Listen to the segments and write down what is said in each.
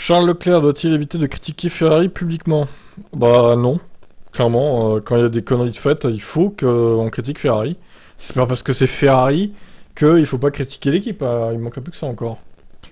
Charles Leclerc doit-il éviter de critiquer Ferrari publiquement? Bah non. Clairement, quand il y a des conneries de faites, il faut qu'on critique Ferrari. C'est pas parce que c'est Ferrari qu'il faut pas critiquer l'équipe. Il manquerait plus que ça encore.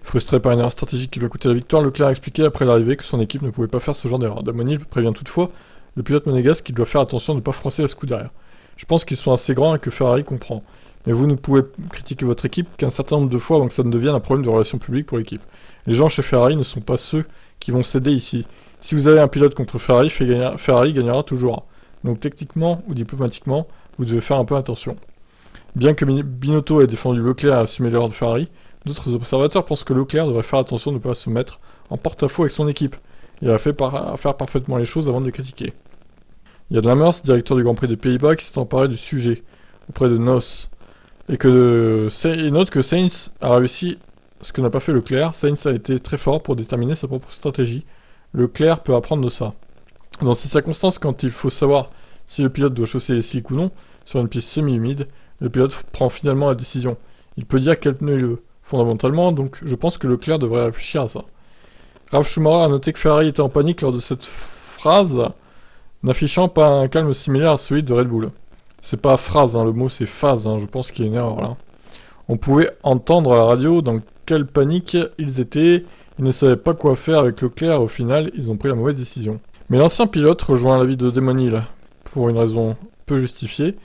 Frustré par une erreur stratégique qui lui a coûté la victoire, Leclerc a expliqué après l'arrivée que son équipe ne pouvait pas faire ce genre d'erreur. Damoni prévient toutefois le pilote monégasque qu'il doit faire attention de ne pas froisser la Scuderia. Je pense qu'ils sont assez grands et que Ferrari comprend. Mais vous ne pouvez critiquer votre équipe qu'un certain nombre de fois avant que ça ne devienne un problème de relations publiques pour l'équipe. Les gens chez Ferrari ne sont pas ceux qui vont céder ici. Si vous avez un pilote contre Ferrari, Ferrari gagnera toujours. Donc techniquement ou diplomatiquement, vous devez faire un peu attention. Bien que Binotto ait défendu Leclerc et assumé l'erreur de Ferrari, d'autres observateurs pensent que Leclerc devrait faire attention de ne pas se mettre en porte-à-faux avec son équipe. Il a fait faire parfaitement les choses avant de les critiquer. Il y a de la Meurs, directeur du Grand Prix des Pays-Bas, qui s'est emparé du sujet auprès de Nos et note que Sainz a réussi ce que n'a pas fait Leclerc. Sainz a été très fort pour déterminer sa propre stratégie. Leclerc peut apprendre de ça. Dans ces circonstances, quand il faut savoir si le pilote doit chausser les slicks ou non, sur une piste semi-humide, le pilote prend finalement la décision. Il peut dire quel pneu il veut, fondamentalement, donc je pense que Leclerc devrait réfléchir à ça. Ralf Schumacher a noté que Ferrari était en panique lors de cette phrase, n'affichant pas un calme similaire à celui de Red Bull. C'est pas phrase, le mot c'est phase, je pense qu'il y a une erreur là. On pouvait entendre à la radio dans quelle panique ils étaient, ils ne savaient pas quoi faire avec Leclerc et au final ils ont pris la mauvaise décision. Mais l'ancien pilote rejoint l'avis de Demonil pour une raison peu justifiée,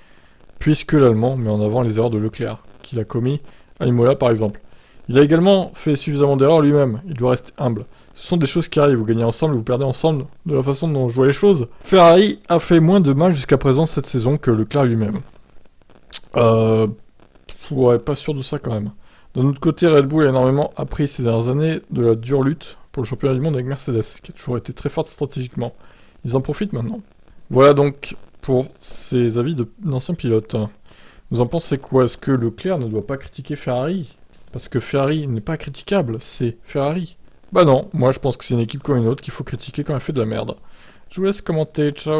puisque l'Allemand met en avant les erreurs de Leclerc, qu'il a commis à Imola par exemple. Il a également fait suffisamment d'erreurs lui-même, il doit rester humble. Ce sont des choses qui arrivent, vous gagnez ensemble, vous perdez ensemble, de la façon dont je vois les choses. Ferrari a fait moins de mal jusqu'à présent cette saison que Leclerc lui-même. Ouais, pas sûr de ça quand même. D'un autre côté, Red Bull a énormément appris ces dernières années de la dure lutte pour le championnat du monde avec Mercedes, qui a toujours été très forte stratégiquement. Ils en profitent maintenant. Voilà donc pour ces avis d'anciens pilotes. Vous en pensez quoi? Est-ce que Leclerc ne doit pas critiquer Ferrari? Parce que Ferrari n'est pas critiquable, c'est Ferrari. Bah non, moi je pense que c'est une équipe comme une autre qu'il faut critiquer quand elle fait de la merde. Je vous laisse commenter, ciao.